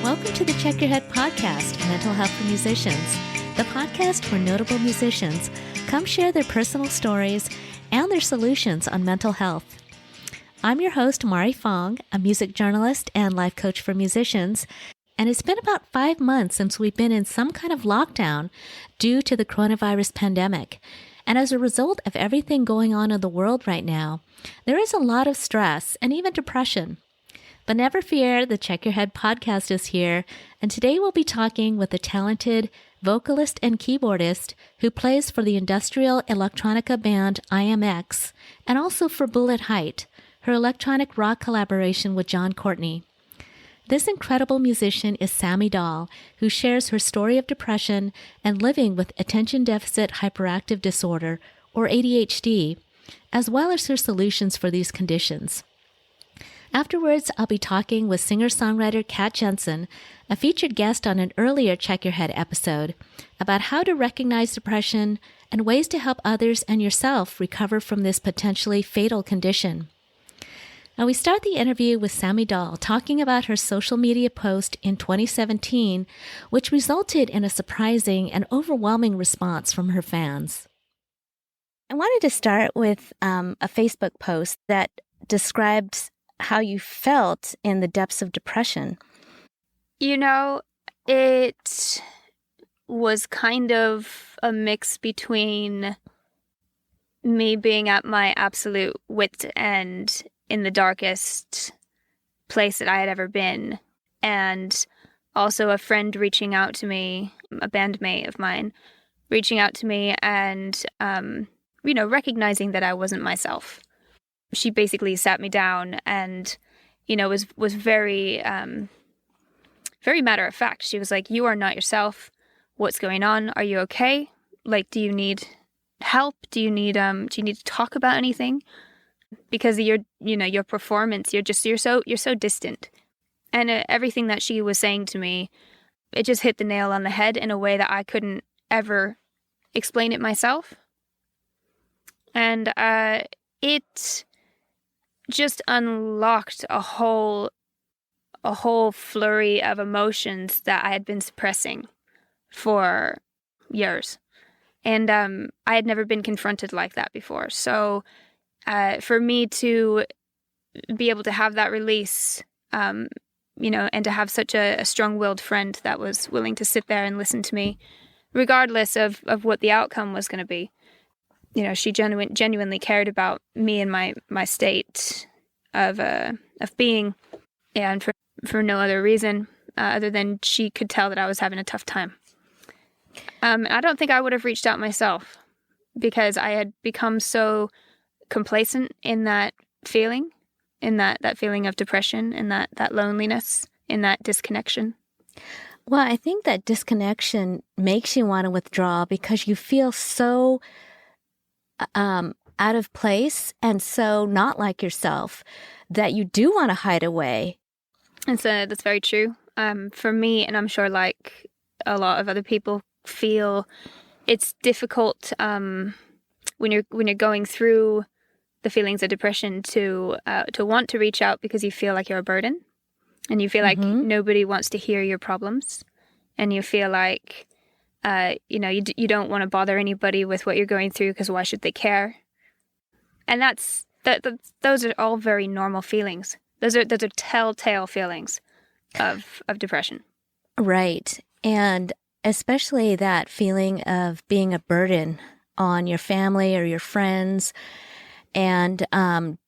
Welcome to the Check Your Head podcast, Mental Health for Musicians, the podcast where notable musicians come share their personal stories and their solutions on mental health. I'm your host, Fong, a music journalist and life coach for musicians, and it's been about 5 months since we've been in some kind of lockdown due to the coronavirus pandemic. And as a result of everything going on in the world right now, there is a lot of stress and even depression. But never fear, the Check Your Head podcast is here, and today we'll be talking with a talented vocalist and keyboardist who plays for the industrial electronica band IAMX and also for Bullet Height, her electronic rock collaboration with John Courtney. This incredible musician is Sammi, who shares her story of depression and living with attention deficit hyperactive disorder, or ADHD, as well as her solutions for these conditions. Afterwards, I'll be talking with singer-songwriter Kat Jensen, a featured guest on an earlier Check Your Head episode, about how to recognize depression and ways to help others and yourself recover from this potentially fatal condition. Now, we start the interview with Sammi talking about her social media post in 2017, which resulted in a surprising and overwhelming response from her fans. I wanted to start with a Facebook post that describes how you felt in the depths of depression. You know, it was kind of a mix between me being at my absolute wit's end in the darkest place that I had ever been, and also a friend reaching out to me, a bandmate of mine, reaching out to me and, recognizing that I wasn't myself. She basically sat me down and, was very, very matter of fact. She was like, "You are not yourself. What's going on? Are you okay? Like, do you need help? Do you need to talk about anything? Because your performance, you're so distant." And everything that she was saying to me, it just hit the nail on the head in a way that I couldn't ever explain it myself. And it just unlocked a whole flurry of emotions that I had been suppressing for years. And I had never been confronted like that before. So for me to be able to have that release, and to have such a strong-willed friend that was willing to sit there and listen to me, regardless of what the outcome was going to be. She genuinely cared about me and my state of being, and for no other reason other than she could tell that I was having a tough time. I don't think I would have reached out myself because I had become so complacent in that feeling, in that feeling of depression, in that loneliness, in that disconnection. Well, I think that disconnection makes you want to withdraw because you feel so out of place and so not like yourself that you do want to hide away. And so that's very true. For me, and I'm sure like a lot of other people feel, it's difficult when you're going through the feelings of depression to want to reach out because you feel like you're a burden, and you feel like nobody wants to hear your problems, and you feel like you don't want to bother anybody with what you're going through because why should they care? And those are all very normal feelings. Those are telltale feelings of depression. Right. And especially that feeling of being a burden on your family or your friends and kind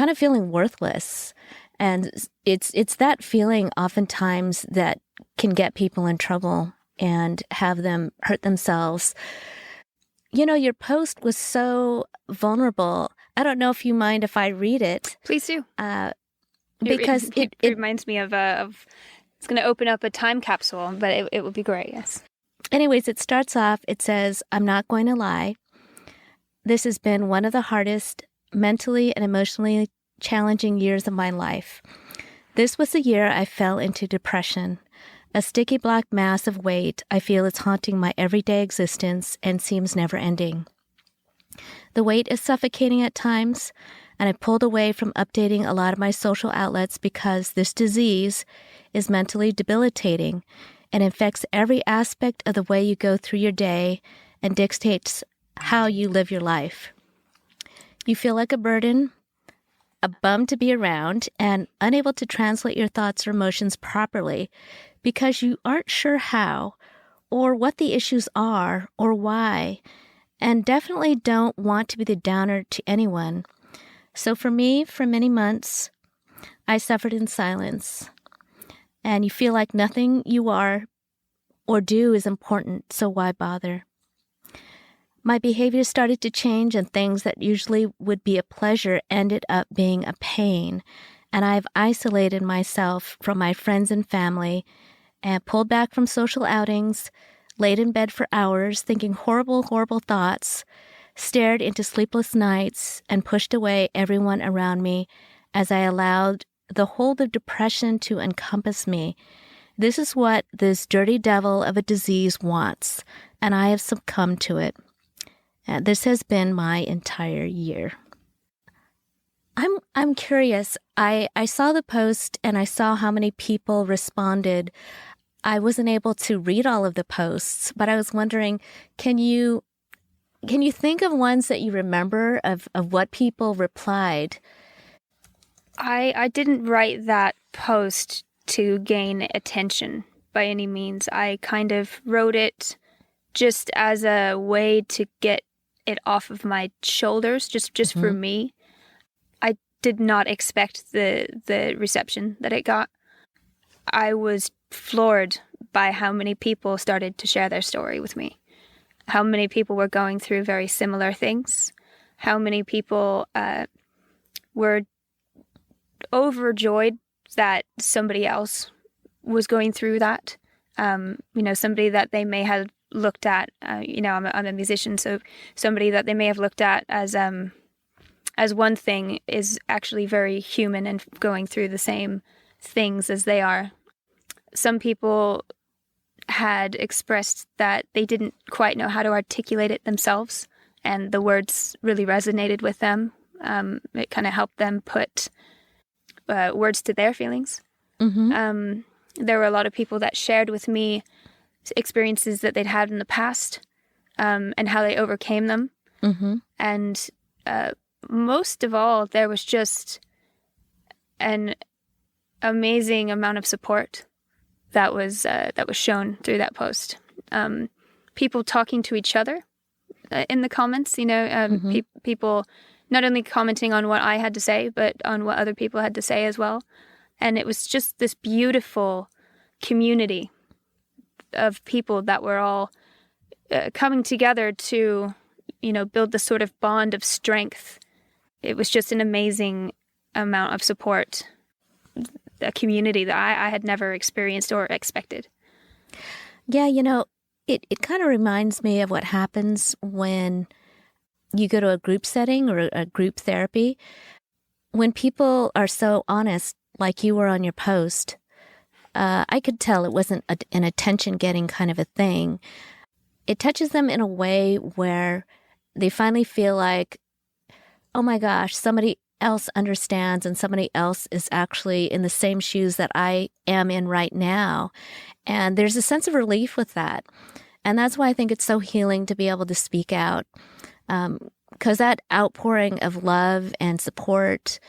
of feeling worthless. And it's that feeling oftentimes that can get people in trouble and have them hurt themselves. Your post was so vulnerable. I don't know if you mind if I read it. Please do. Because it reminds me of it's going to open up a time capsule, but it would be great, yes. Anyways, it starts off, it says, "I'm not going to lie. This has been one of the hardest mentally and emotionally challenging years of my life. This was the year I fell into depression. A sticky black mass of weight, I feel it's haunting my everyday existence and seems never ending. The weight is suffocating at times. and I pulled away from updating a lot of my social outlets because this disease is mentally debilitating and affects every aspect of the way you go through your day and dictates how you live your life. You feel like a burden, a bum to be around, and unable to translate your thoughts or emotions properly because you aren't sure how or what the issues are or why, and definitely don't want to be the downer to anyone. So for me, for many months, I suffered in silence. And you feel like nothing you are or do is important, so why bother? My behavior started to change, and things that usually would be a pleasure ended up being a pain. And I've isolated myself from my friends and family and pulled back from social outings, laid in bed for hours thinking horrible, horrible thoughts, stared into sleepless nights, and pushed away everyone around me as I allowed the hold of depression to encompass me. This is what this dirty devil of a disease wants, and I have succumbed to it. This has been my entire year. I'm curious. I saw the post and I saw how many people responded. I wasn't able to read all of the posts, but I was wondering, can you think of ones that you remember of what people replied? I didn't write that post to gain attention by any means. I kind of wrote it just as a way to get it off of my shoulders, just for me. I did not expect the reception that it got. I was floored by how many people started to share their story with me, how many people were going through very similar things, how many people were overjoyed that somebody else was going through that. Somebody that they may have looked at, I'm a musician, so somebody that they may have looked at as one thing is actually very human and going through the same things as they are. Some people had expressed that they didn't quite know how to articulate it themselves, and the words really resonated with them. It kind of helped them put words to their feelings. There were a lot of people that shared with me experiences that they'd had in the past, and how they overcame them. And most of all, there was just an amazing amount of support that was shown through that post. People talking to each other in the comments, people not only commenting on what I had to say, but on what other people had to say as well. And it was just this beautiful community of people that were all coming together to, build this sort of bond of strength. It was just an amazing amount of support, a community that I had never experienced or expected. Yeah, it kind of reminds me of what happens when you go to a group setting or a group therapy. When people are so honest, like you were on your post, I could tell it wasn't an attention-getting kind of a thing. It touches them in a way where they finally feel like, oh my gosh, somebody else understands and somebody else is actually in the same shoes that I am in right now. And there's a sense of relief with that. And that's why I think it's so healing to be able to speak out. Because that outpouring of love and support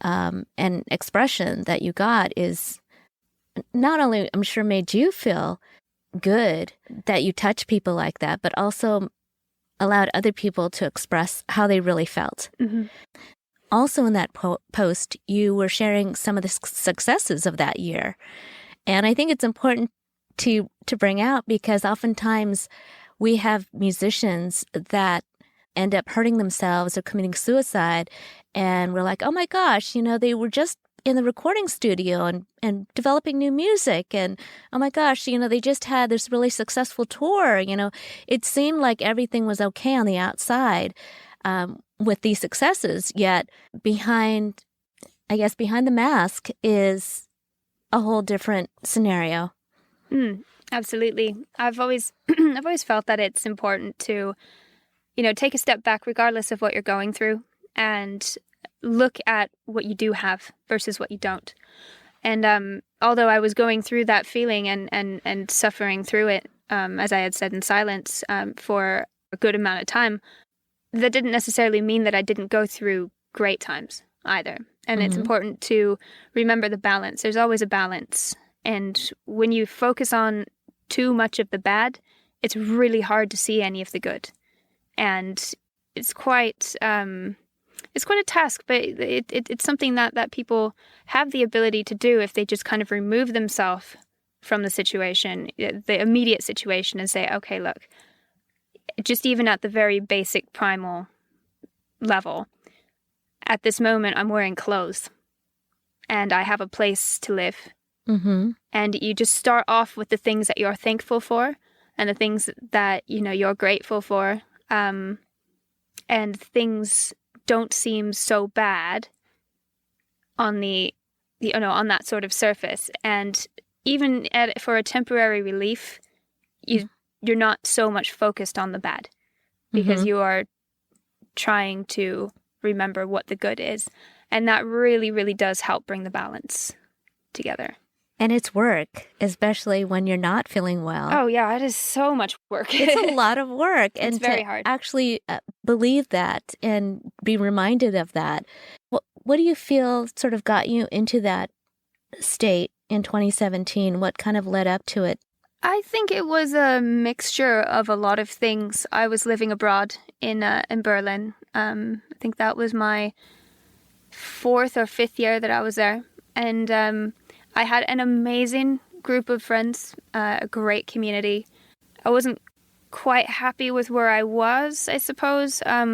and expression that you got is not only, I'm sure, made you feel good that you touch people like that, but also allowed other people to express how they really felt. Also in that post, you were sharing some of the successes of that year. And I think it's important to bring out because oftentimes we have musicians that end up hurting themselves or committing suicide. And we're like, oh my gosh, they were just in the recording studio and developing new music. And oh my gosh, they just had this really successful tour. It seemed like everything was okay on the outside with these successes. Yet behind the mask is a whole different scenario. Absolutely. I've always felt that it's important to, take a step back regardless of what you're going through and look at what you do have versus what you don't. And although I was going through that feeling and suffering through it, as I had said, in silence for a good amount of time, that didn't necessarily mean that I didn't go through great times either. And it's important to remember the balance. There's always a balance. And when you focus on too much of the bad, it's really hard to see any of the good. And it's quite a task, but it's something that people have the ability to do if they just kind of remove themselves from the situation, the immediate situation, and say, okay, look, just even at the very basic primal level, at this moment, I'm wearing clothes and I have a place to live. Mm-hmm. And you just start off with the things that you're thankful for and the things that, you're grateful for. And things don't seem so bad on on that sort of surface. And even for a temporary relief, you're not so much focused on the bad because you are trying to remember what the good is. And that really, really does help bring the balance together. And it's work, especially when you're not feeling well. Oh, yeah, it is so much work. It's a lot of work. It's very hard. Actually believe that and be reminded of that. What do you feel sort of got you into that state in 2017? What kind of led up to it? I think it was a mixture of a lot of things. I was living abroad in Berlin. I think that was my 4th or 5th year that I was there. And I had an amazing group of friends, a great community. I wasn't quite happy with where I was, I suppose. I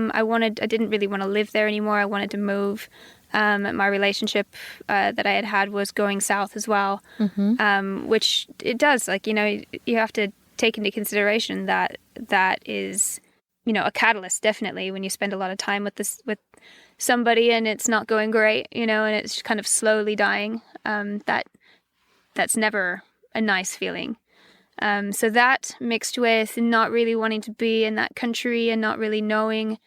didn't really want to live there anymore. I wanted to move. My relationship that I had was going south as well, which it does. You have to take into consideration that is, a catalyst, definitely, when you spend a lot of time with somebody and it's not going great, and it's kind of slowly dying. That's never a nice feeling. So that mixed with not really wanting to be in that country and not really knowing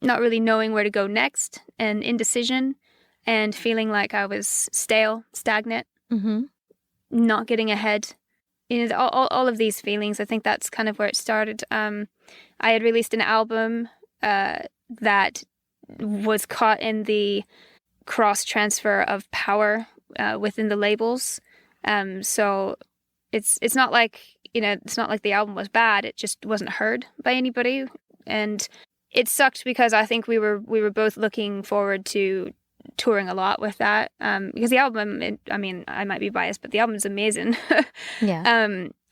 where to go next, and indecision, and feeling like I was stagnant, not getting ahead. All of these feelings, I think that's kind of where it started. I had released an album that was caught in the cross transfer of power within the labels. So it's not like, it's not like the album was bad. It just wasn't heard by anybody. And it sucked because I think we were both looking forward to touring a lot with that. Because the album, I might be biased, but the album is amazing. Yeah.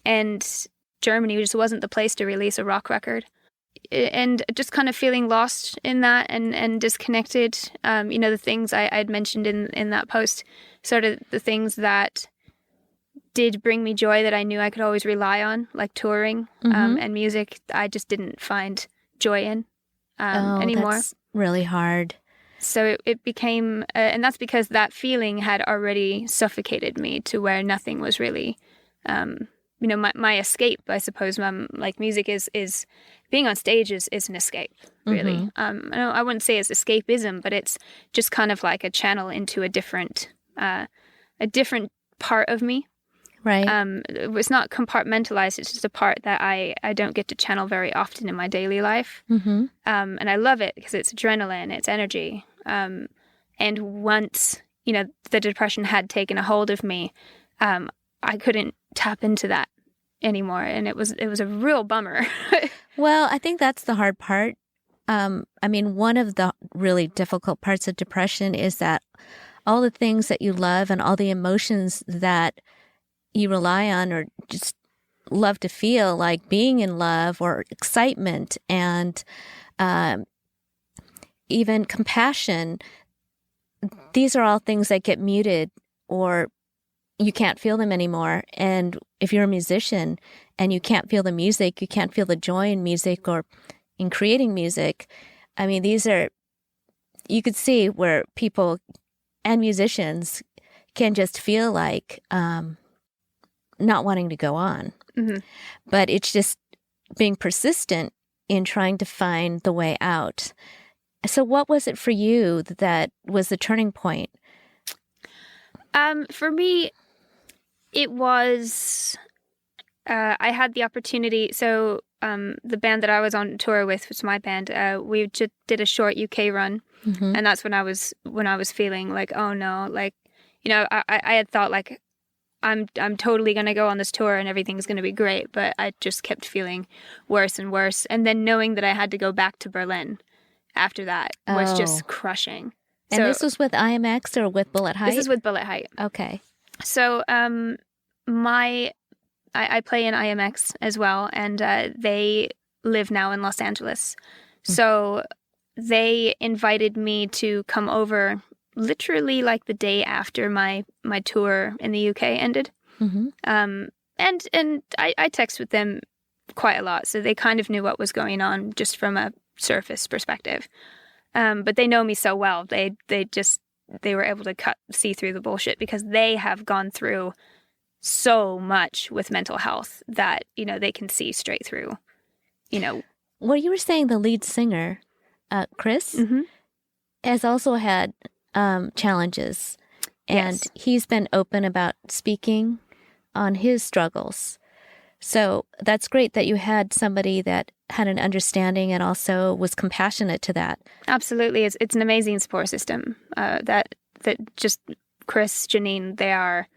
And Germany just wasn't the place to release a rock record. And just kind of feeling lost in that and disconnected. The things I'd mentioned in that post, sort of the things that did bring me joy that I knew I could always rely on, like touring and music, I just didn't find joy in anymore. That's really hard. So it became, and that's because that feeling had already suffocated me to where nothing was really, my escape, I suppose. Like music is being on stage is an escape, really. I wouldn't say it's escapism, but it's just kind of like a channel into a different part of me. Right. It's not compartmentalized. It's just a part that I don't get to channel very often in my daily life. And I love it because it's adrenaline, it's energy. And once, the depression had taken a hold of me, I couldn't tap into that anymore. And it was a real bummer. Well, I think that's the hard part. One of the really difficult parts of depression is that all the things that you love and all the emotions that you rely on or just love to feel, like being in love or excitement and even compassion, these are all things that get muted or you can't feel them anymore. And if you're a musician and you can't feel the music, you can't feel the joy in music or in creating music. These are, you could see where people and musicians can just feel like not wanting to go on. But it's just being persistent in trying to find the way out. So what was it for you that was the turning point? For me, it was, I had the opportunity. So the band that I was on tour with was my band. We just did a short UK run. Mm-hmm. And that's when I was feeling like, oh no, like, you know, I had thought like, I'm totally going to go on this tour and everything's going to be great. But I just kept feeling worse and worse. And then knowing that I had to go back to Berlin after that was just crushing. And this was with IAMX or with Bullet Height? This is with Bullet Height. Okay. So I play in IAMX as well, and they live now in Los Angeles. So they invited me to come over literally like the day after my tour in the UK ended. Mm-hmm. And I text with them quite a lot, so they kind of knew what was going on just from a surface perspective. But they know me so well. They were able to see through the bullshit because they have gone through so much with mental health that, you know, they can see straight through, you know. Well, you were saying the lead singer, Chris, Mm-hmm. has also had challenges, and Yes. he's been open about speaking on his struggles. So that's great that you had somebody that had an understanding and also was compassionate to that. Absolutely. It's an amazing support system. That just Chris, Janine, they are,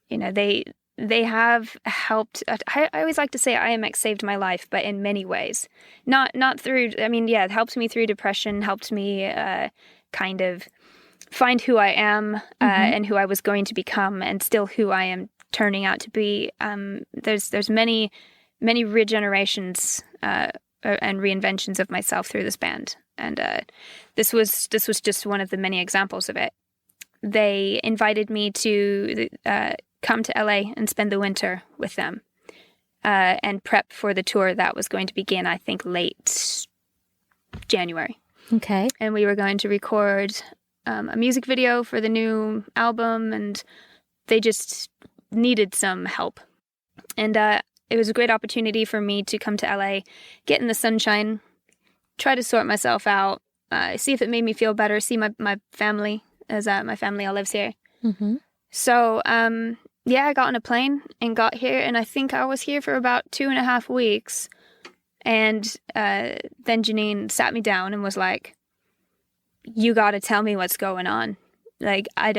you know, they have helped. I always like to say IAMX saved my life, but in many ways. Not through, I mean, yeah, it helped me through depression, helped me kind of find who I am and who I was going to become, and still who I am turning out to be. There's many regenerations and reinventions of myself through this band, and this was just one of the many examples of it. They invited me to come to LA and spend the winter with them and prep for the tour that was going to begin, I think, late January. Okay. And we were going to record a music video for the new album, and they just needed some help. And it was a great opportunity for me to come to LA, get in the sunshine, try to sort myself out, see if it made me feel better, see my family, as my family all lives here. Mm-hmm. So, yeah, I got on a plane and got here, and I think I was here for about 2.5 weeks. And then Janine sat me down and was like, you got to tell me what's going on. Like, I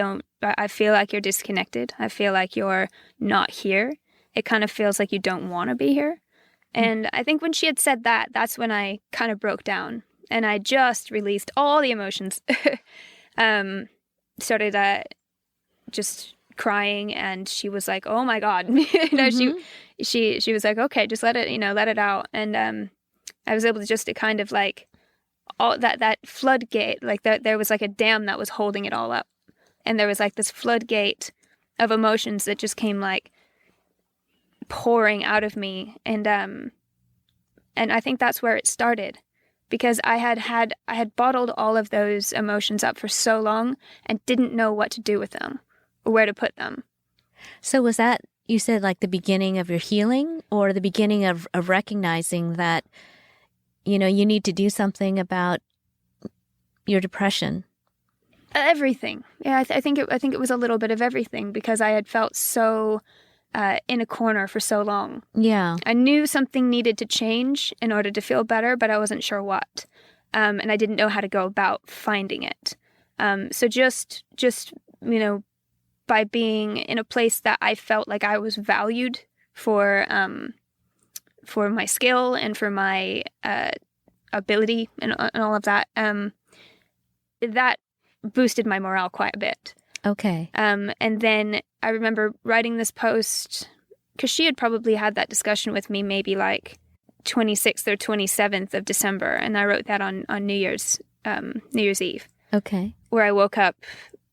feel like you're disconnected. I feel like you're not here. It kind of feels like you don't want to be here. And I think when she had said that, that's when I kind of broke down and I just released all the emotions. Started just crying, and she was like, "Oh my God," you know. She was like, "Okay, just let it out." And I was able to just to kind of like all that floodgate, like that there was like a dam that was holding it all up, and there was like this floodgate of emotions that just came like pouring out of me, and I think that's where it started. Because I had bottled all of those emotions up for so long and didn't know what to do with them or where to put them. So was that, you said, like the beginning of your healing, or the beginning of recognizing that, you know, you need to do something about your depression? Everything. Yeah, I think it was a little bit of everything, because I had felt so in a corner for so long. Yeah. I knew something needed to change in order to feel better, but I wasn't sure what. And I didn't know how to go about finding it. So just, you know, by being in a place that I felt like I was valued for my skill and for my ability and all of that, that boosted my morale quite a bit. Okay. And then I remember writing this post, because she had probably had that discussion with me maybe like 26th or 27th of December, and I wrote that on New Year's Eve. Okay. Where I woke up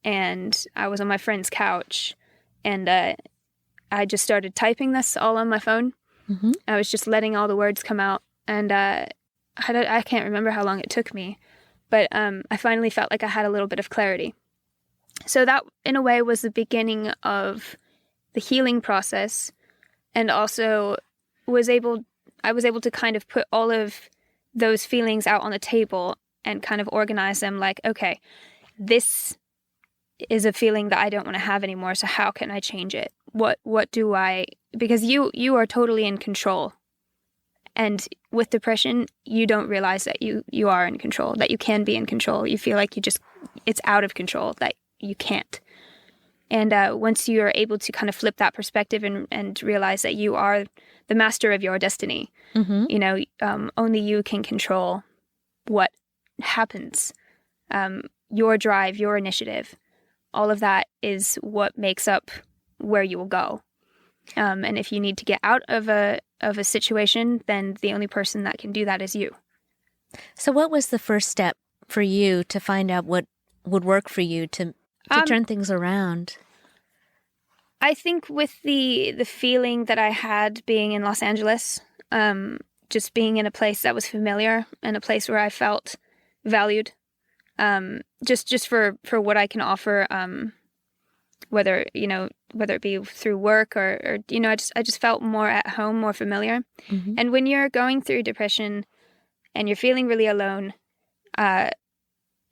and I was on my friend's couch, and I just started typing this all on my phone. Mm-hmm. I was just letting all the words come out, and I can't remember how long it took me, but I finally felt like I had a little bit of clarity. So that, in a way, was the beginning of the healing process, and also I was able to kind of put all of those feelings out on the table and kind of organize them like, okay, this is a feeling that I don't want to have anymore. So how can I change it? What do I, because you are totally in control. And with depression, you don't realize that you are in control, that you can be in control. You feel like it's out of control, that you can't. And once you are able to kind of flip that perspective and realize that you are the master of your destiny, only you can control what happens. Your drive, your initiative, all of that is what makes up where you will go. And if you need to get out of a situation, then the only person that can do that is you. So what was the first step for you to find out what would work for you to turn things around? I think with the feeling that I had being in Los Angeles, just being in a place that was familiar and a place where I felt valued, just for what I can offer, whether it be through work or I just felt more at home, more familiar. Mm-hmm. And when you're going through depression and you're feeling really alone,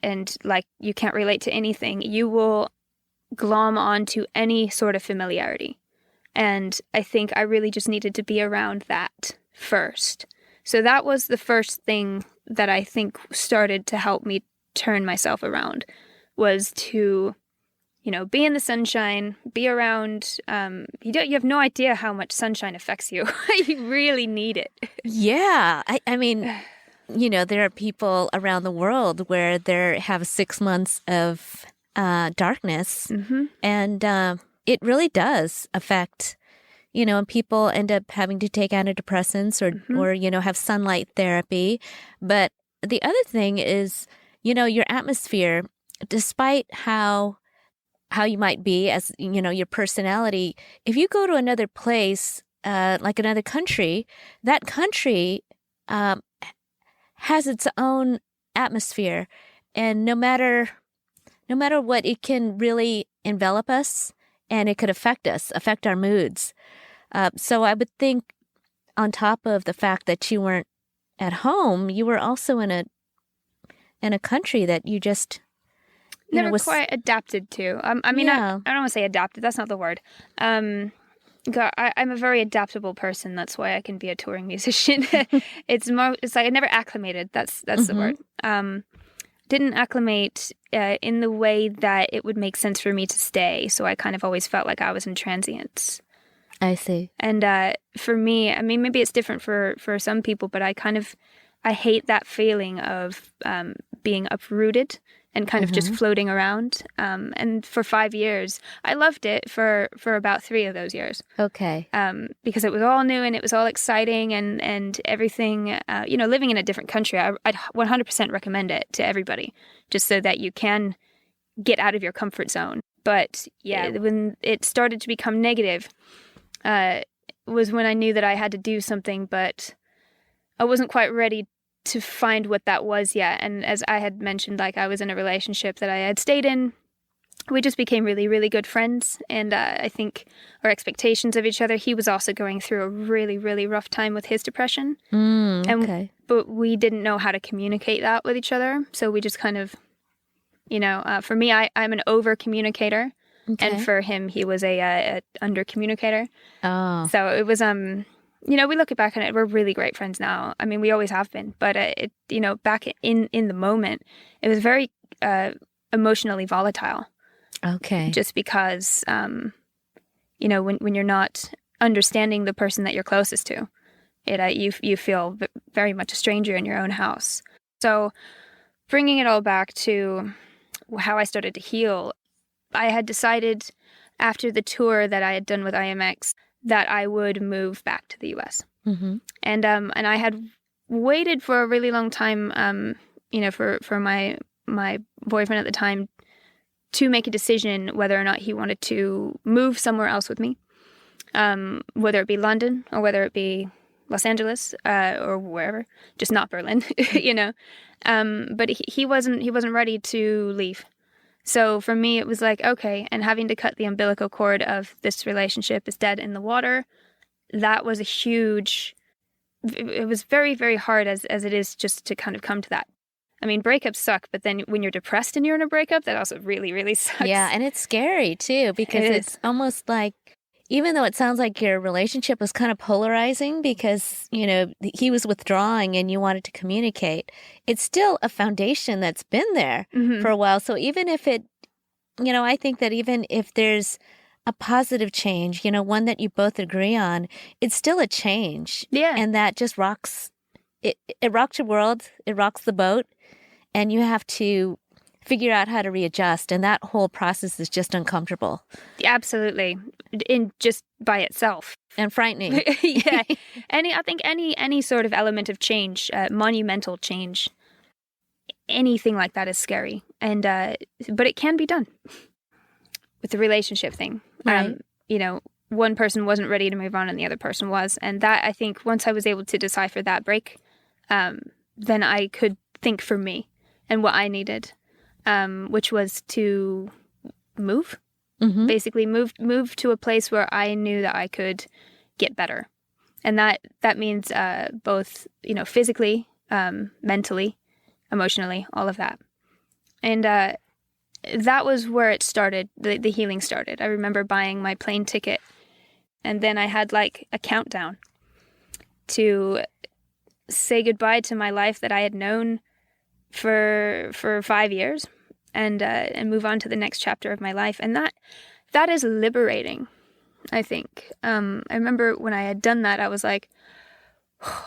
and like you can't relate to anything, you will glom onto any sort of familiarity. And I think I really just needed to be around that first. So that was the first thing that I think started to help me turn myself around, was to, be in the sunshine, be around, you have no idea how much sunshine affects you. You really need it. Yeah. I mean, there are people around the world where they have 6 months of darkness, Mm-hmm. and it really does affect, and people end up having to take antidepressants or have sunlight therapy. But the other thing is, your atmosphere, despite how you might be as, your personality, if you go to another place, like another country, that country has its own atmosphere. And no matter what, it can really envelop us, and it could affect our moods. So I would think, on top of the fact that you weren't at home, you were also in a country that you just never quite adapted to. I don't want to say adapted. That's not the word. I'm a very adaptable person. That's why I can be a touring musician. It's like I never acclimated. That's the word. Didn't acclimate in the way that it would make sense for me to stay. So I kind of always felt like I was in transience. I see. And for me, I mean, maybe it's different for some people, but I hate that feeling of being uprooted and kind of just floating around. And for 5 years, I loved it for about 3 of those years. Okay. Because it was all new and it was all exciting and everything, living in a different country, I'd 100% recommend it to everybody, just so that you can get out of your comfort zone. But yeah, when it started to become negative, was when I knew that I had to do something, but I wasn't quite ready to find what that was yet. And as I had mentioned, like, I was in a relationship that I had stayed in. We just became really, really good friends. And I think our expectations of each other, he was also going through a really, really rough time with his depression. Okay. But we didn't know how to communicate that with each other. So we just kind of, for me, I'm an over communicator. Okay. And for him, he was a under communicator. Oh. So it was, we look back on it, we're really great friends now. I mean, we always have been, but back in the moment, it was very emotionally volatile. Okay. Just because, when you're not understanding the person that you're closest to, you feel very much a stranger in your own house. So bringing it all back to how I started to heal, I had decided after the tour that I had done with IAMX that I would move back to the U.S. Mm-hmm. And I had waited for a really long time, for my boyfriend at the time to make a decision whether or not he wanted to move somewhere else with me, whether it be London or whether it be Los Angeles or wherever, just not Berlin, But he wasn't ready to leave. So for me, it was like, okay, and having to cut the umbilical cord of this relationship is dead in the water. That was it was very, very hard as it is just to kind of come to that. I mean, breakups suck, but then when you're depressed and you're in a breakup, that also really, really sucks. Yeah, and it's scary too, because it's almost like, even though it sounds like your relationship was kind of polarizing because, he was withdrawing and you wanted to communicate, it's still a foundation that's been there for a while. So even if I think that even if there's a positive change, one that you both agree on, it's still a change. Yeah. And that just rocks, it rocks your world, it rocks the boat, and you have to figure out how to readjust. And that whole process is just uncomfortable. Absolutely. Just by itself. And frightening. Yeah. I think any sort of element of change, monumental change, anything like that is scary. And, but it can be done with the relationship thing. Right. One person wasn't ready to move on and the other person was. And that, I think, once I was able to decipher that break, then I could think for me and what I needed, which was to move. Basically move to a place where I knew that I could get better. And that means both, physically, mentally, emotionally, all of that. And that was where it started, the healing started. I remember buying my plane ticket, and then I had like a countdown to say goodbye to my life that I had known for 5 years, and move on to the next chapter of my life. And that is liberating, I think. I remember when I had done that, I was like,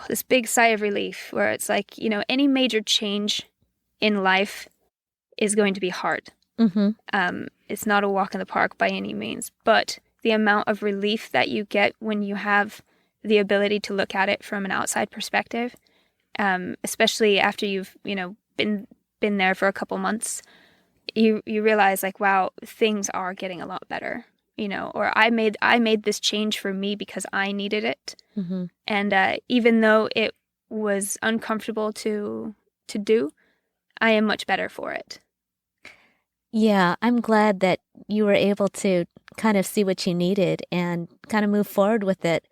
this big sigh of relief, where it's like, any major change in life is going to be hard. It's not a walk in the park by any means, but the amount of relief that you get when you have the ability to look at it from an outside perspective, especially after you've, been there for a couple months, you realize like, wow, things are getting a lot better, or I made this change for me because I needed it. And even though it was uncomfortable to do, I am much better for it. Yeah, I'm glad that you were able to kind of see what you needed and kind of move forward with it.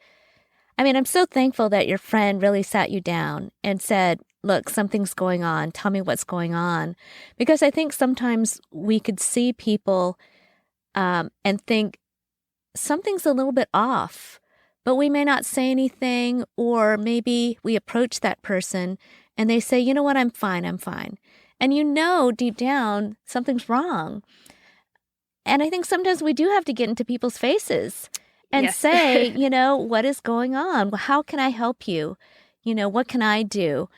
I mean, I'm so thankful that your friend really sat you down and said, look, something's going on. Tell me what's going on. Because I think sometimes we could see people and think something's a little bit off, but we may not say anything, or maybe we approach that person and they say, you know what, I'm fine. And deep down, something's wrong. And I think sometimes we do have to get into people's faces and say, what is going on? How can I help you? What can I do?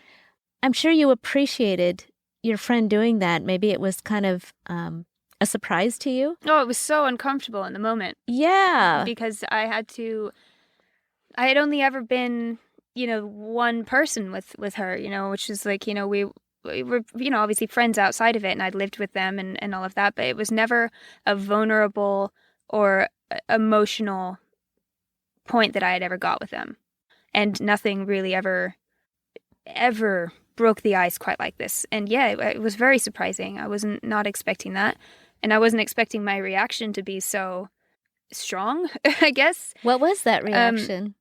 I'm sure you appreciated your friend doing that. Maybe it was kind of a surprise to you. Oh, it was so uncomfortable in the moment. Yeah. Because I had only ever been, one person with her, which is like, we were, obviously friends outside of it, and I'd lived with them and all of that, but it was never a vulnerable or emotional point that I had ever got with them. And nothing really ever broke the ice quite like this. And yeah, it was very surprising. I wasn't not expecting that. And I wasn't expecting my reaction to be so strong, I guess. What was that reaction?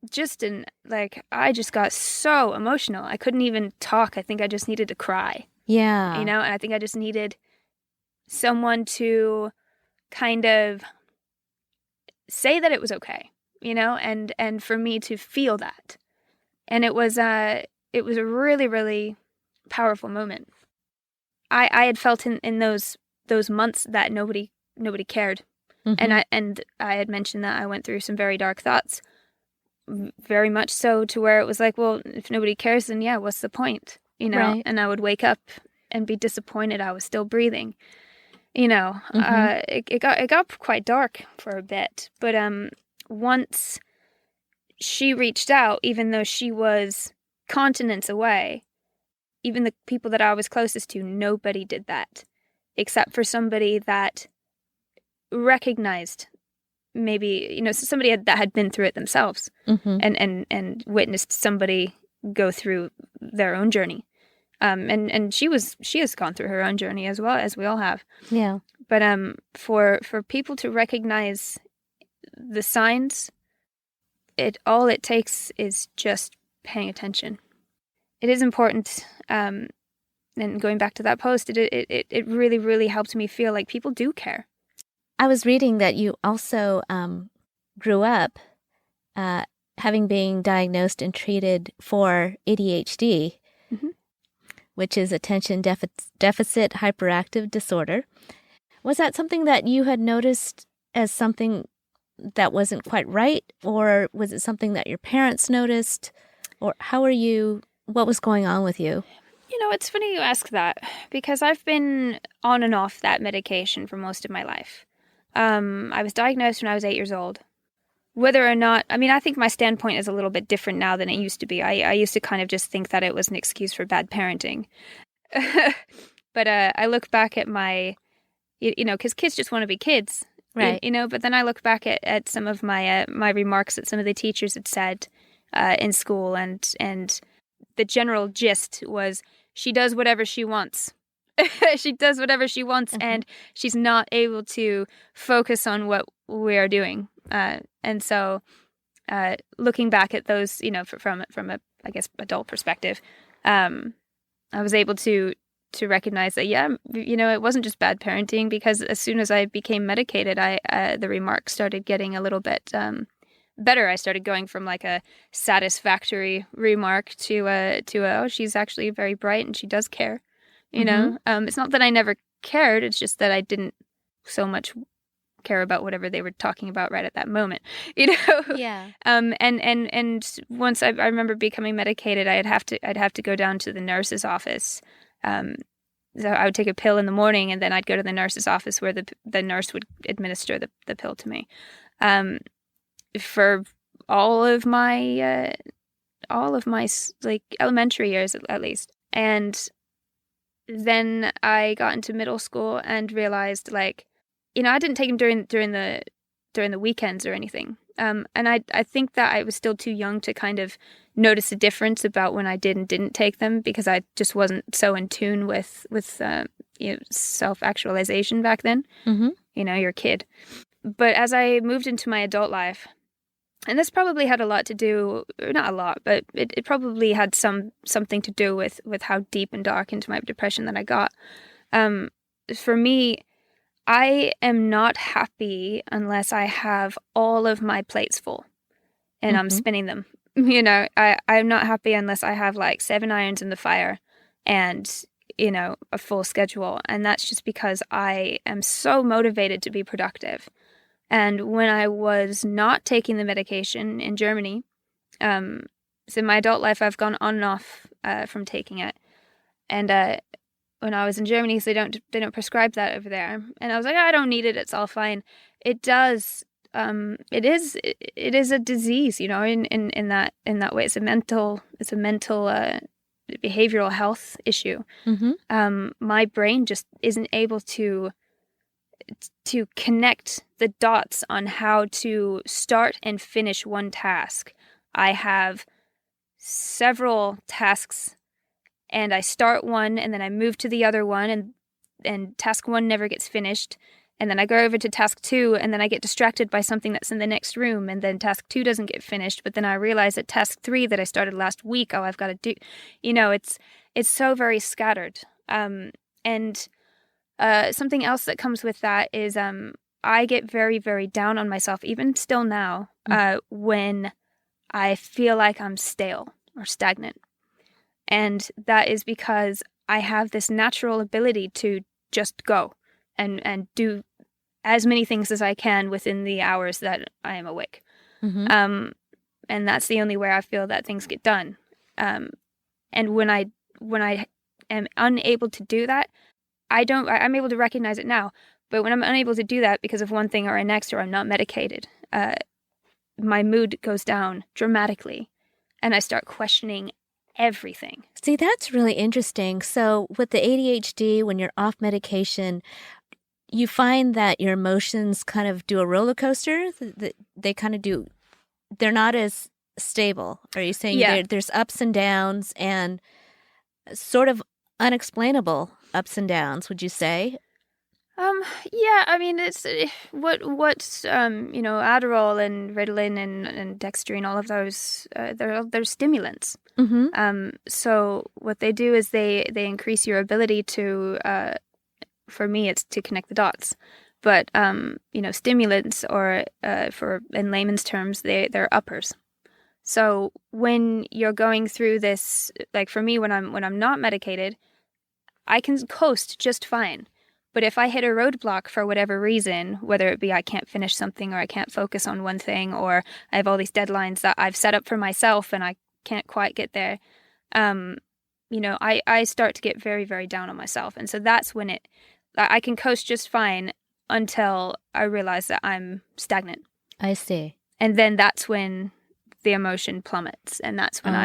I just got so emotional. I couldn't even talk. I think I just needed to cry. Yeah. And I think I just needed someone to kind of say that it was okay, and for me to feel that. And it was a really, really powerful moment. I had felt in those months that nobody cared. And I had mentioned that I went through some very dark thoughts, very much so to where it was like, well, if nobody cares, then yeah, what's the point? Right. And I would wake up and be disappointed I was still breathing. It got quite dark for a bit, but once she reached out, even though she was continents away, even the people that I was closest to, nobody did that, except for somebody that recognized maybe, somebody that had been through it themselves, and witnessed somebody go through their own journey. And she has gone through her own journey as well, as we all have. Yeah. But for people to recognize the signs, all it takes is just paying attention. It is important, and going back to that post, it really, really helped me feel like people do care. I was reading that you also grew up having been diagnosed and treated for ADHD, Mm-hmm. which is attention deficit hyperactive disorder. Was that something that you had noticed as something that wasn't quite right, or was it something that your parents noticed, or what was going on with you? It's funny you ask that, because I've been on and off that medication for most of my life. I was diagnosed when I was 8 years old. Whether or not, I think my standpoint is a little bit different now than it used to be. I used to kind of just think that it was an excuse for bad parenting. But I look back at my, because kids just want to be kids, right? But then I look back at some of my remarks that some of the teachers had said in school, and the general gist was, she does whatever she wants. She does whatever she wants, Mm-hmm. and she's not able to focus on what we are doing. And so, looking back at those, from a, I guess, adult perspective, I was able to recognize that, it wasn't just bad parenting, because as soon as I became medicated, the remarks started getting a little bit better. I started going from like a satisfactory remark to oh, she's actually very bright and she does care. It's not that I never cared. It's just that I didn't so much care about whatever they were talking about right at that moment. Yeah. And once I remember becoming medicated, I'd have to go down to the nurse's office. So I would take a pill in the morning, and then I'd go to the nurse's office where the nurse would administer the pill to me. For all of my like elementary years at least. And then I got into middle school and realized, like, I didn't take them during the weekends or anything. And I think that I was still too young to kind of notice a difference about when I did and didn't take them, because I just wasn't so in tune with self-actualization back then. Mm-hmm. You're a kid. But as I moved into my adult life, and this probably had a lot to do, not a lot, but it probably had something to do with how deep and dark into my depression that I got. For me, I am not happy unless I have all of my plates full and I'm spinning them. I'm not happy unless I have like 7 irons in the fire and, a full schedule. And that's just because I am so motivated to be productive. And when I was not taking the medication in Germany, so in my adult life, I've gone on and off from taking it. And when I was in Germany, so they don't prescribe that over there. And I was like, I don't need it. It's all fine. It does. It is a disease, in that way. It's a mental behavioral health issue. Mm-hmm. My brain just isn't able to connect the dots on how to start and finish one task. I have several tasks, and I start one, and then I move to the other one, and task 1 never gets finished. And then I go over to task 2, and then I get distracted by something that's in the next room, and then task 2 doesn't get finished. But then I realize that task 3 that I started last week, I've got to do. It's so very scattered. And something else that comes with that is I get very, very down on myself, even still now, when I feel like I'm stale or stagnant. And that is because I have this natural ability to just go and do as many things as I can within the hours that I am awake. Mm-hmm. And that's the only way I feel that things get done. And when I am unable to do that, I'm able to recognize it now. But when I'm unable to do that because of one thing or a next, or I'm not medicated, my mood goes down dramatically, and I start questioning everything. See, that's really interesting. So with the ADHD, when you're off medication, you find that your emotions kind of do a roller coaster. They kind of do. They're not as stable. Are you saying there's ups and downs, and sort of unexplainable ups and downs, would you say? Yeah, I mean, it's Adderall and Ritalin and Dextrine, all of those, they're stimulants. Mm-hmm. So what they do is they increase your ability to, for me, it's to connect the dots. But stimulants, or for in layman's terms, they're uppers. So when you're going through this, like for me, when I'm not medicated, I can coast just fine. But if I hit a roadblock for whatever reason, whether it be I can't finish something, or I can't focus on one thing, or I have all these deadlines that I've set up for myself and I can't quite get there, I start to get very, very down on myself. And so that's when I can coast just fine until I realize that I'm stagnant. I see. And then that's when the emotion plummets. And that's when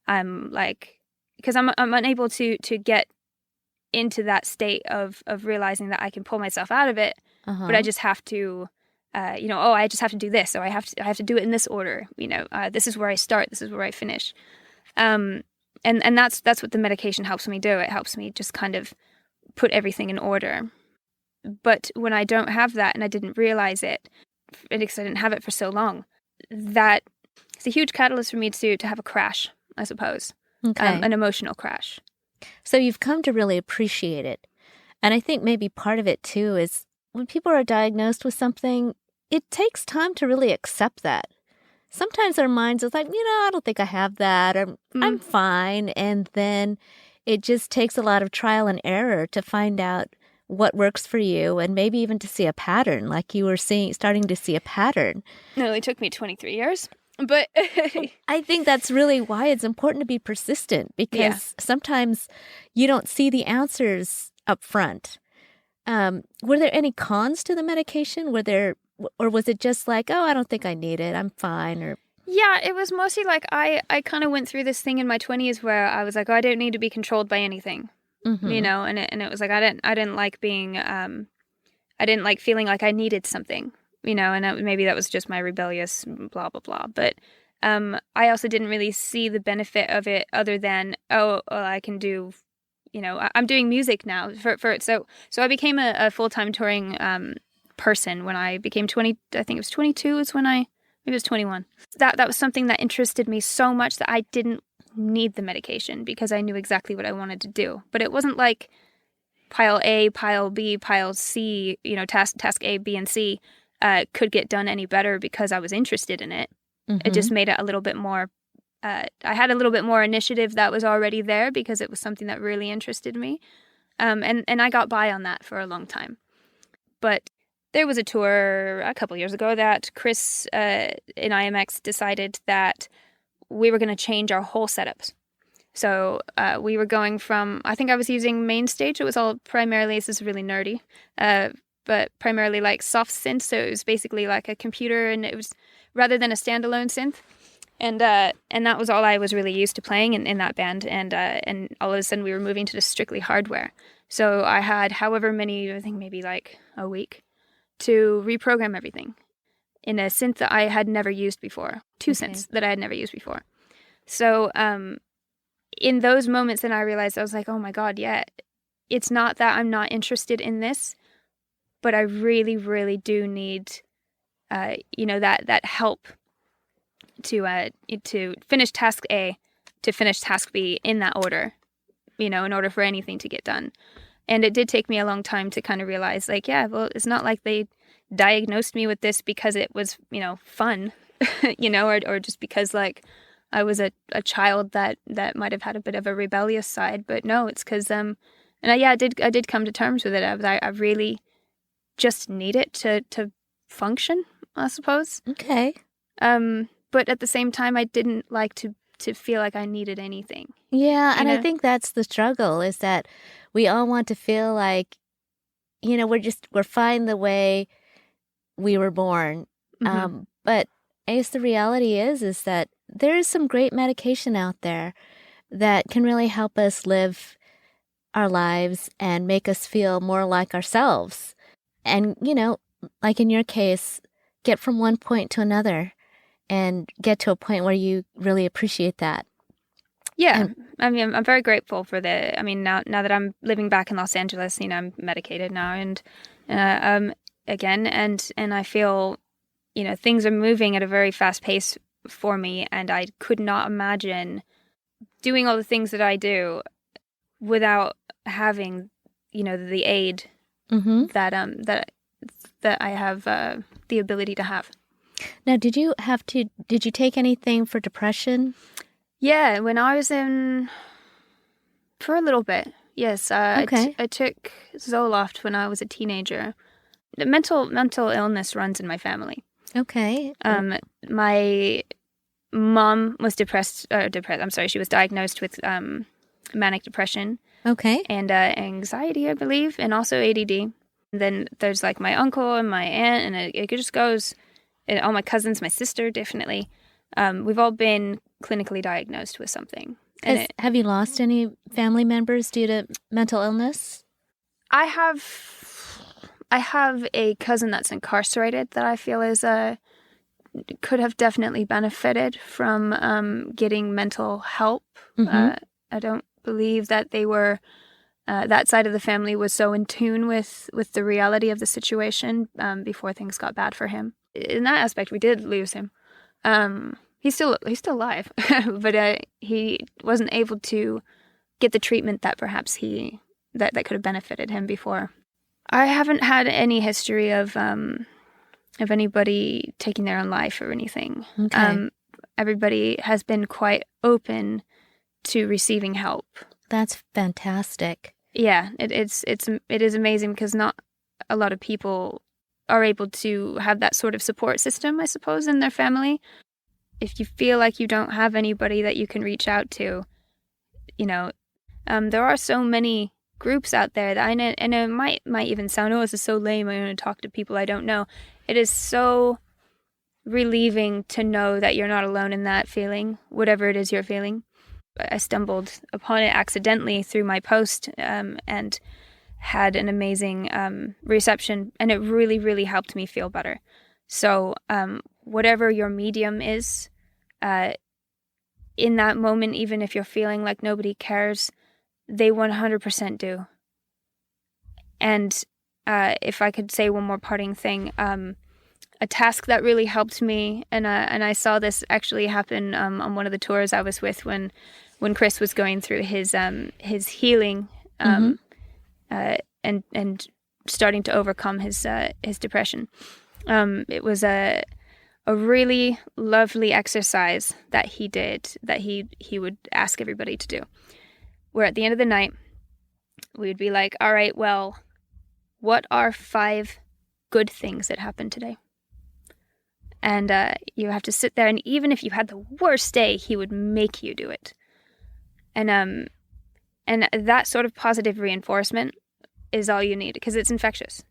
I'm like, because I'm unable to get into that state of realizing that I can pull myself out of it, but I just have to, I just have to do this, or I have to do it in this order. This is where I start, this is where I finish, and that's what the medication helps me do. It helps me just kind of put everything in order. But when I don't have that, and I didn't realize it, because I didn't have it for so long, that it's a huge catalyst for me to have a crash, I suppose, an emotional crash. So you've come to really appreciate it. And I think maybe part of it, too, is when people are diagnosed with something, it takes time to really accept that. Sometimes our minds are like, I don't think I have that, or I'm fine. And then it just takes a lot of trial and error to find out what works for you, and maybe even to see a pattern, like you were starting to see a pattern. It only took me 23 years. But I think that's really why it's important to be persistent, because sometimes you don't see the answers up front. Were there any cons to the medication? Or was it just like, oh, I don't think I need it, I'm fine? Or yeah, it was mostly like I kind of went through this thing in my 20s where I was like, oh, I don't need to be controlled by anything, and it was like I didn't like being I didn't like feeling like I needed something. And maybe that was just my rebellious blah, blah, blah. But I also didn't really see the benefit of it other than, I can do, I'm doing music now for it. So I became a full-time touring person when I became 20. I think it was 22 is when maybe it was 21. That was something that interested me so much that I didn't need the medication, because I knew exactly what I wanted to do. But it wasn't like pile A, pile B, pile C, task A, B, and C could get done any better because I was interested in it. It just made it a little bit more, I had a little bit more initiative that was already there because it was something that really interested me. And I got by on that for a long time. But there was a tour a couple years ago that Chris in IAMX decided that we were going to change our whole setups. So we were going from, I think I was using Mainstage. It was all primarily, this is really nerdy, but primarily like soft synth. So it was basically like a computer, and it was rather than a standalone synth. And that was all I was really used to playing in that band. And all of a sudden we were moving to just strictly hardware. So I had however many, I think maybe like a week to reprogram everything in a synth that I had never used before. Two synths that I had never used before. So in those moments, then I realized, I was like, oh my God, yeah, it's not that I'm not interested in this, but I really, really do need, that help to finish task A, to finish task B in that order, in order for anything to get done. And it did take me a long time to kind of realize, like, yeah, well, it's not like they diagnosed me with this because it was, fun, or just because like I was a child that might have had a bit of a rebellious side. But no, it's because I did come to terms with it. I really just need it to function, I suppose. Okay. But at the same time, I didn't like to feel like I needed anything. Yeah, and I think that's the struggle, is that we all want to feel like, we're fine the way we were born. But I guess the reality is that there is some great medication out there that can really help us live our lives and make us feel more like ourselves. And, like in your case, get from one point to another and get to a point where you really appreciate that. Yeah, And I mean, I'm very grateful for the. I mean, now that I'm living back in Los Angeles, I'm medicated now, and uh, um, again, and I feel, things are moving at a very fast pace for me, and I could not imagine doing all the things that I do without having, the aid mm-hmm. that that I have the ability to have. Now, did you take anything for depression? Yeah, when I was for a little bit, yes, Okay. I took Zoloft when I was a teenager. The mental illness runs in my family. Okay. My mom was depressed. I'm sorry, she was diagnosed with manic depression Okay. and anxiety, I believe, and also ADD. And then there's like my uncle and my aunt, and it just goes. And all my cousins, my sister, definitely. We've all been clinically diagnosed with something. And Have you lost any family members due to mental illness? I have a cousin that's incarcerated that I feel is could have definitely benefited from getting mental help. Mm-hmm. I don't believe that they were that side of the family was so in tune with the reality of the situation before things got bad for him. In that aspect, we did lose him. He's still alive, but he wasn't able to get the treatment that perhaps that could have benefited him before. I haven't had any history of anybody taking their own life or anything. Okay. Everybody has been quite open to receiving help. That's fantastic. Yeah, it is amazing because not a lot of people are able to have that sort of support system, I suppose, in their family. If you feel like you don't have anybody that you can reach out to, there are so many groups out there that I know, and it might even sound, oh, this is so lame, I'm going to talk to people I don't know. It is so relieving to know that you're not alone in that feeling, whatever it is you're feeling. I stumbled upon it accidentally through my post and had an amazing reception, and it really, really helped me feel better. So whatever your medium is, in that moment, even if you're feeling like nobody cares, they 100% do. And if I could say one more parting thing, a task that really helped me, and I saw this actually happen on one of the tours I was with when Chris was going through his healing and starting to overcome his depression. It was a really lovely exercise that he did, that he would ask everybody to do, where at the end of the night we would be like, all right, well, what are 5 good things that happened today? And you have to sit there, and even if you had the worst day, he would make you do it. And that sort of positive reinforcement is all you need, because it's infectious.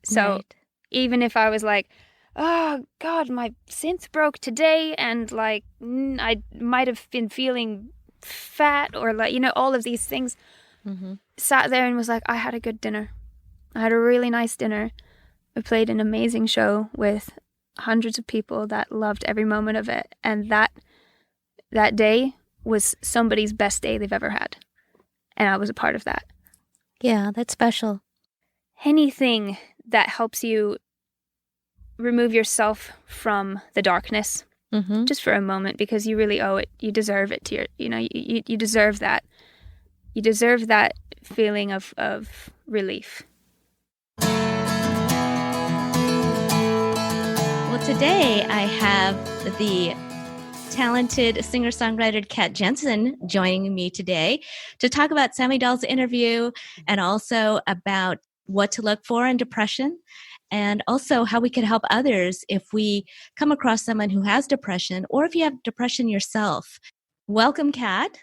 So Right. even if I was like, oh God, my synth broke today, and like I might have been feeling fat, or like, all of these things, sat there and was like, I had a good dinner. I had a really nice dinner. I played an amazing show with hundreds of people that loved every moment of it. And that day was somebody's best day they've ever had. And I was a part of that. Yeah, that's special. Anything that helps you remove yourself from the darkness, just for a moment, because you really owe it. You deserve it to your, you deserve that. You deserve that feeling of relief. Well, today I have the talented singer-songwriter Kat Jensen joining me today to talk about Sammi Dahl's interview, and also about what to look for in depression, and also how we can help others if we come across someone who has depression, or if you have depression yourself. Welcome, Kat,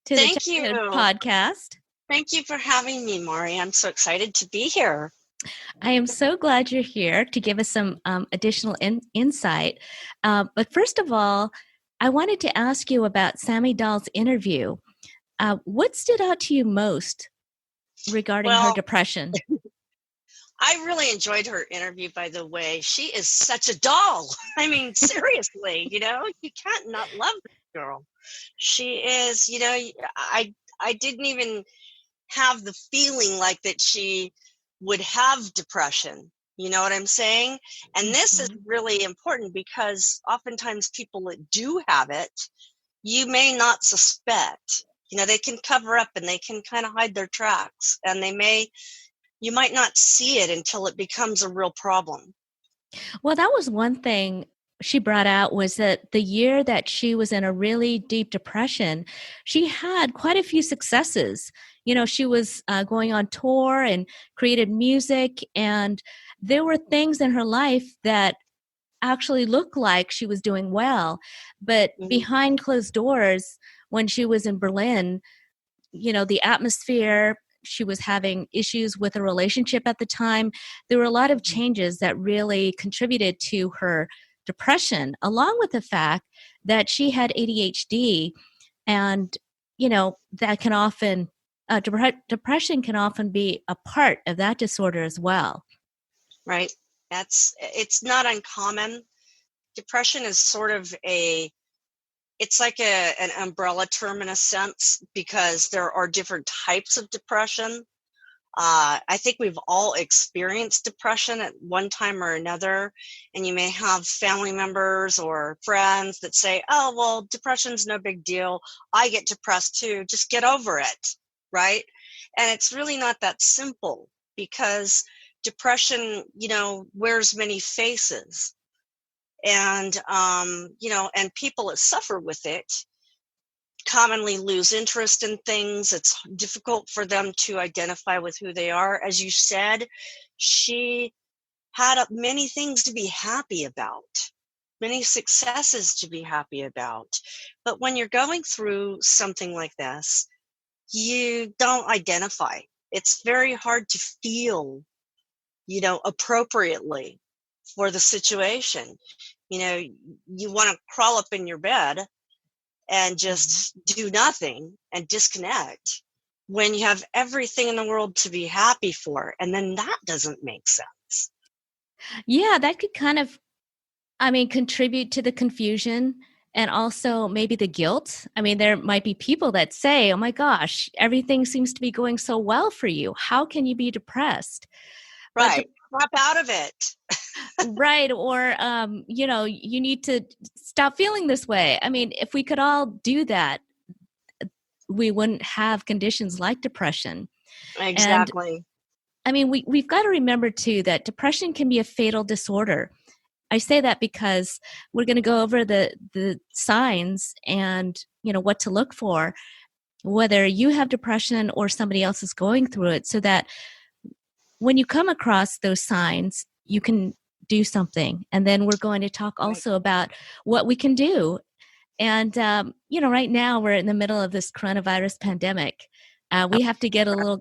to the Thank you. podcast. Thank you for having me, Maury. I'm so excited to be here. I am so glad you're here to give us some additional insight. But first of all, I wanted to ask you about Sammi Dahl's interview. What stood out to you most regarding her depression? I really enjoyed her interview, by the way. She is such a doll. I mean, seriously, you can't not love girl. She is, I didn't even have the feeling like that she would have depression. You know what I'm saying? And this is really important because oftentimes people that do have it, you may not suspect. They can cover up and they can kind of hide their tracks, and you might not see it until it becomes a real problem. Well, that was one thing she brought out, was that the year that she was in a really deep depression, she had quite a few successes. She was going on tour and created music, and there were things in her life that actually looked like she was doing well. But behind closed doors, when she was in Berlin, the atmosphere, she was having issues with a relationship at the time. There were a lot of changes that really contributed to her depression, along with the fact that she had ADHD. And, that can often, depression can often be a part of that disorder as well. Right. It's not uncommon. Depression is sort of it's like an umbrella term in a sense, because there are different types of depression. I think we've all experienced depression at one time or another, and you may have family members or friends that say, oh, well, depression's no big deal. I get depressed too. Just get over it, right? And it's really not that simple, because depression, wears many faces. And, and people that suffer with it commonly lose interest in things. It's difficult for them to identify with who they are. As you said, she had many things to be happy about, many successes to be happy about. But when you're going through something like this, you don't identify. It's very hard to feel, appropriately for the situation. You want to crawl up in your bed and just do nothing and disconnect when you have everything in the world to be happy for. And then that doesn't make sense. Yeah, that could kind of, contribute to the confusion and also maybe the guilt. There might be people that say, oh my gosh, everything seems to be going so well for you. How can you be depressed? Right. Snap out of it. Right. Or, you need to stop feeling this way. If we could all do that, we wouldn't have conditions like depression. Exactly. And we've got to remember too that depression can be a fatal disorder. I say that because we're going to go over the signs and, what to look for, whether you have depression or somebody else is going through it, so that when you come across those signs, you can do something. And then we're going to talk also about what we can do. And, right now we're in the middle of this coronavirus pandemic. We have to get a little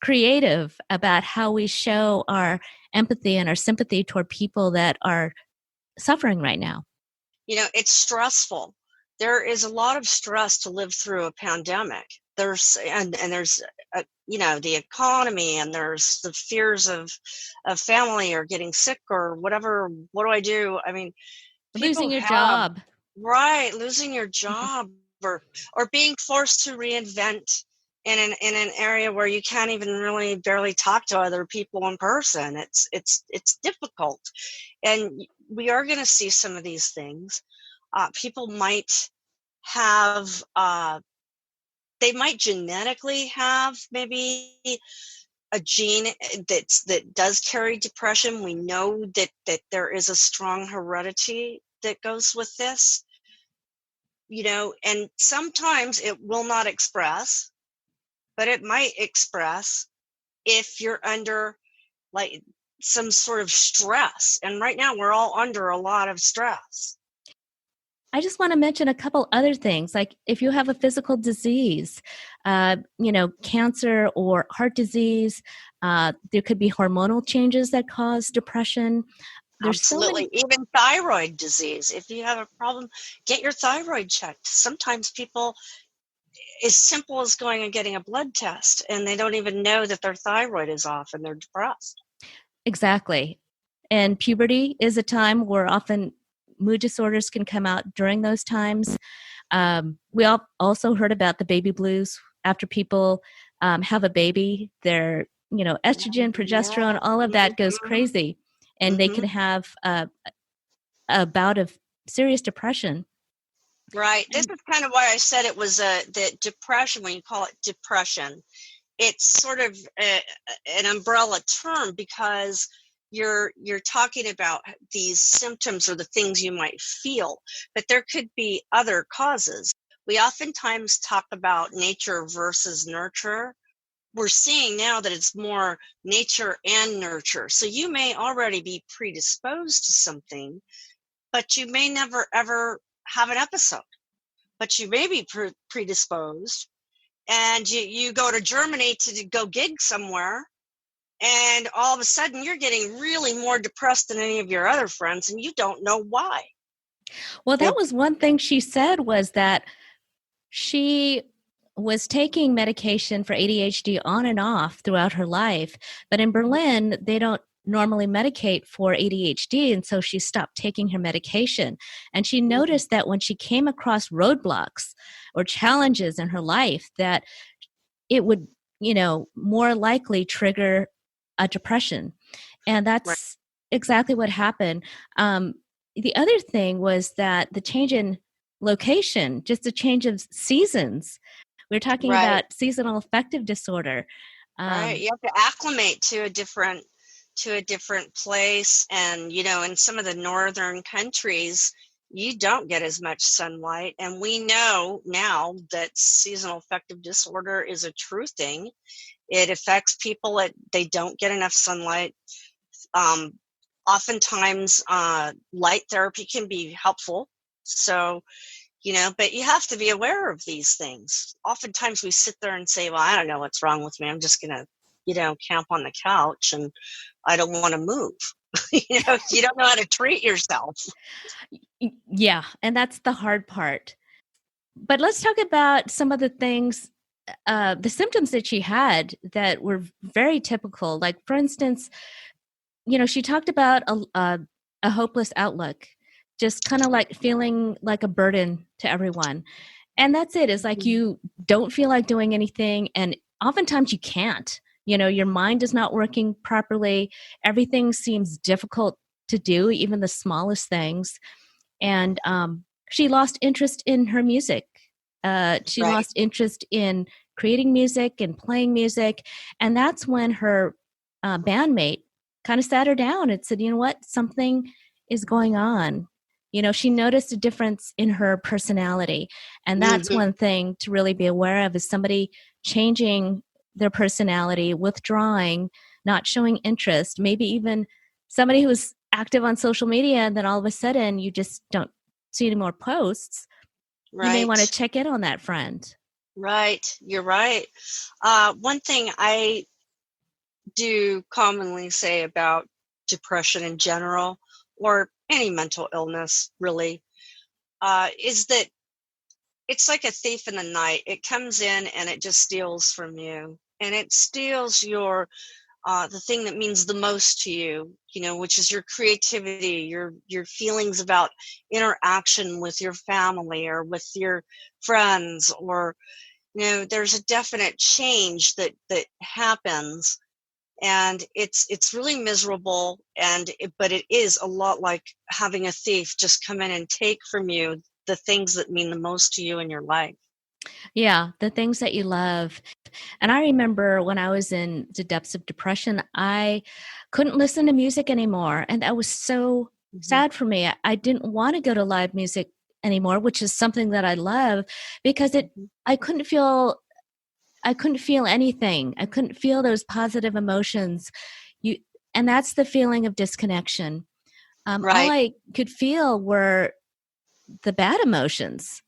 creative about how we show our empathy and our sympathy toward people that are suffering right now. It's stressful. There is a lot of stress to live through a pandemic. There's the economy, and there's the fears of family or getting sick or whatever. What do I do? Losing your job. Right, losing your job, or being forced to reinvent in an area where you can't even really barely talk to other people in person. It's difficult, and we are going to see some of these things. People might have they might genetically have maybe a gene that does carry depression. We know that there is a strong heredity that goes with this, and sometimes it will not express, but it might express if you're under like some sort of stress. And right now we're all under a lot of stress. I just want to mention a couple other things, like if you have a physical disease, cancer or heart disease, there could be hormonal changes that cause depression. There's Absolutely. Even thyroid disease. If you have a problem, get your thyroid checked. Sometimes people, as simple as going and getting a blood test, and they don't even know that their thyroid is off and they're depressed. Exactly. And puberty is a time where often mood disorders can come out during those times. We all also heard about the baby blues after people have a baby. Their, estrogen, progesterone, all of that goes crazy, and they can have a bout of serious depression. Right. This is kind of why I said it was the depression. When you call it depression, it's sort of an umbrella term, because you're talking about these symptoms or the things you might feel, but there could be other causes. We oftentimes talk about nature versus nurture. We're seeing now that it's more nature and nurture. So you may already be predisposed to something, but you may never ever have an episode. But you may be predisposed, and you go to Germany to go gig somewhere, and all of a sudden you're getting really more depressed than any of your other friends, and you don't know why. Well, that was one thing she said, was that she was taking medication for ADHD on and off throughout her life. But in Berlin, they don't normally medicate for ADHD, and so she stopped taking her medication. And she noticed that when she came across roadblocks or challenges in her life, that it would, more likely trigger a depression. And that's exactly what happened. The other thing was that the change in location, just a change of seasons. We're talking about seasonal affective disorder. Right. You have to acclimate to a different place. And, in some of the northern countries, you don't get as much sunlight. And we know now that seasonal affective disorder is a true thing. It affects people they don't get enough sunlight. Oftentimes, light therapy can be helpful. So, but you have to be aware of these things. Oftentimes we sit there and say, well, I don't know what's wrong with me. I'm just going to, camp on the couch and I don't want to move. You don't know how to treat yourself. Yeah. And that's the hard part. But let's talk about some of the things, the symptoms that she had that were very typical. Like, for instance, she talked about a hopeless outlook, just kind of like feeling like a burden to everyone. And that's it. It's like you don't feel like doing anything. And oftentimes you can't. Your mind is not working properly. Everything seems difficult to do, even the smallest things. And she lost interest in her music. She lost interest in creating music and playing music. And that's when her bandmate kind of sat her down and said, you know what, something is going on. She noticed a difference in her personality. And that's one thing to really be aware of, is somebody changing their personality, withdrawing, not showing interest, maybe even somebody who's active on social media, and then all of a sudden you just don't see any more posts. You may want to check in on that friend. Right. You're right. One thing I do commonly say about depression in general, or any mental illness really, is that it's like a thief in the night. It comes in and it just steals from you, and it steals your the thing that means the most to you, which is your creativity, your feelings about interaction with your family or with your friends, or there's a definite change that happens, and it's really miserable. But it is a lot like having a thief just come in and take from you the things that mean the most to you in your life. Yeah, the things that you love. And I remember when I was in the depths of depression, I couldn't listen to music anymore. And that was so sad for me. I didn't want to go to live music anymore, which is something that I love, because I couldn't feel anything. I couldn't feel those positive emotions. And that's the feeling of disconnection. All I could feel were the bad emotions,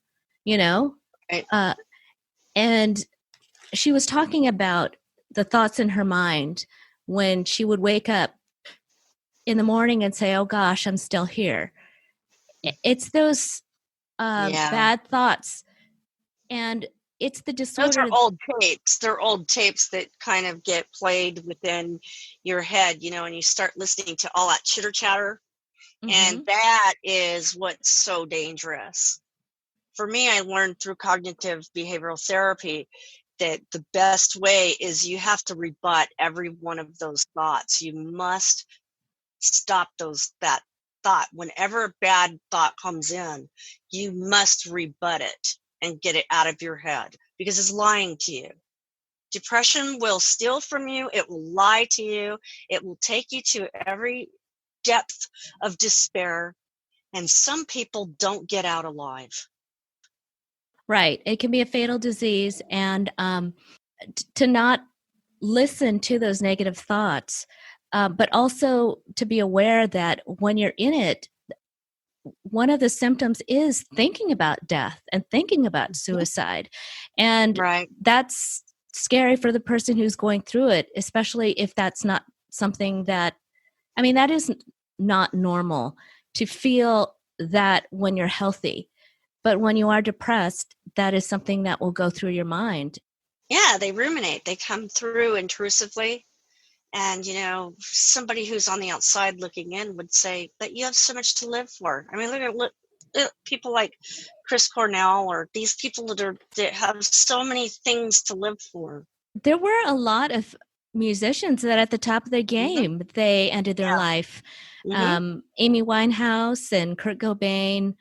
and she was talking about the thoughts in her mind when she would wake up in the morning and say, oh gosh, I'm still here. It's those bad thoughts. And it's the disorder. Those are old tapes. They're old tapes that kind of get played within your head, and you start listening to all that chitter chatter. And that is what's so dangerous for me, I learned through cognitive behavioral therapy that the best way is you have to rebut every one of those thoughts. You must stop that thought. Whenever a bad thought comes in, you must rebut it and get it out of your head because it's lying to you. Depression will steal from you. It will lie to you. It will take you to every depth of despair. And some people don't get out alive. Right. It can be a fatal disease. And to not listen to those negative thoughts, but also to be aware that when you're in it, one of the symptoms is thinking about death and thinking about suicide. And Right. that's scary for the person who's going through it, especially if that's not something that, I mean, that is not normal to feel that when you're healthy. But when you are depressed, that is something that will go through your mind. Yeah, they ruminate. They come through intrusively. And, somebody who's on the outside looking in would say, but you have so much to live for. I mean, look at people like Chris Cornell or these people that have so many things to live for. There were a lot of musicians that at the top of their game, they ended their life. Amy Winehouse and Kurt Cobain.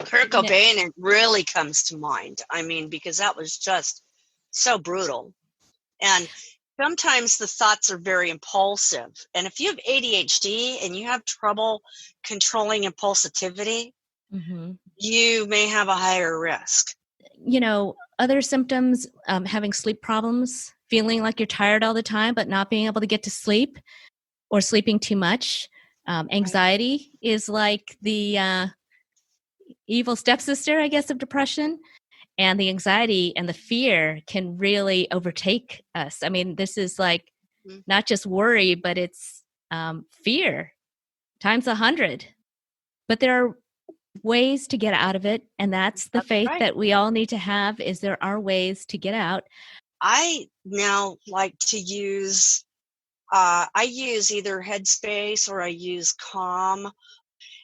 Kurt Cobain, it really comes to mind. I mean, because that was just so brutal. And sometimes the thoughts are very impulsive. And if you have ADHD and you have trouble controlling impulsivity, you may have a higher risk. Other symptoms, having sleep problems, feeling like you're tired all the time, but not being able to get to sleep or sleeping too much. Anxiety is like the evil stepsister, I guess, of depression. And the anxiety and the fear can really overtake us. I mean, this is like not just worry, but it's fear times 100. But there are ways to get out of it. And that's the faith that we all need to have, is there are ways to get out. I now like to use, I use either Headspace or I use Calm.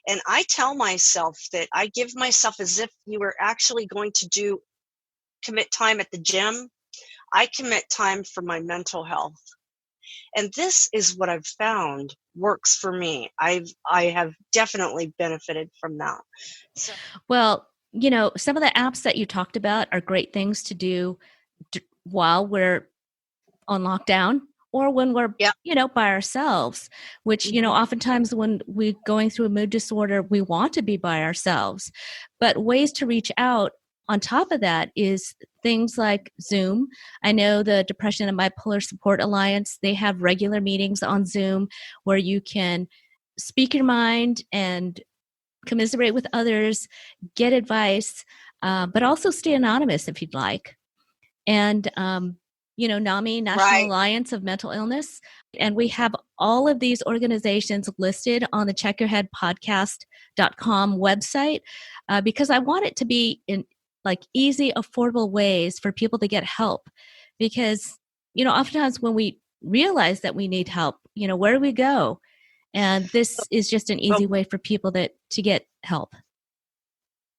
And I tell myself that I give myself as if you were actually going to commit time at the gym. I commit time for my mental health. And this is what I've found works for me. I have definitely benefited from that. So. Well, some of the apps that you talked about are great things to do while we're on lockdown or when we're, by ourselves, which, oftentimes when we're going through a mood disorder, we want to be by ourselves. But ways to reach out on top of that is things like Zoom. I know the Depression and Bipolar Support Alliance, they have regular meetings on Zoom where you can speak your mind and commiserate with others, get advice, but also stay anonymous if you'd like. And, NAMI, National Alliance of Mental Illness. And we have all of these organizations listed on the checkyourheadpodcast.com website because I want it to be in easy, affordable ways for people to get help. Because, oftentimes when we realize that we need help, where do we go? And this is just an easy way for people to get help.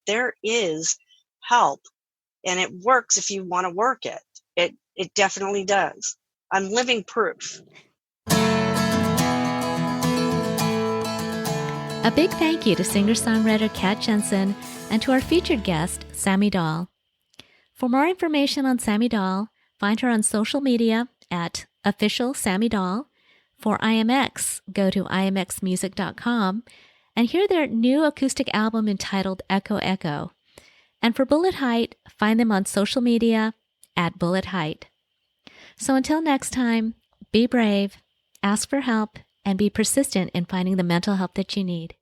There is help, and it works if you want to work it. It definitely does. I'm living proof. A big thank you to singer-songwriter Kat Jensen and to our featured guest, Sammi Dahl. For more information on Sammi Dahl, find her on social media at official Sammi Dahl. For IAMX, go to IAMXmusic.com and hear their new acoustic album entitled Echo Echo. And for Bullet Height, find them on social media at Bullet Height. So until next time, be brave, ask for help, and be persistent in finding the mental help that you need.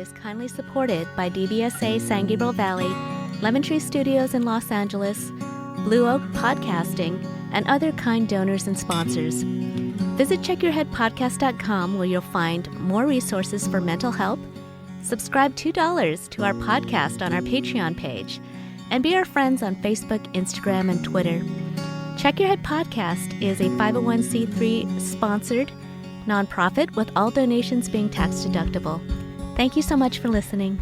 is kindly supported by DBSA San Gabriel Valley, Lemon Tree Studios in Los Angeles, Blue Oak Podcasting, and other kind donors and sponsors. Visit checkyourheadpodcast.com where you'll find more resources for mental health. Subscribe $2 to our podcast on our Patreon page, and be our friends on Facebook, Instagram, and Twitter. Check Your Head Podcast is a 501c3 sponsored nonprofit with all donations being tax deductible. Thank you so much for listening.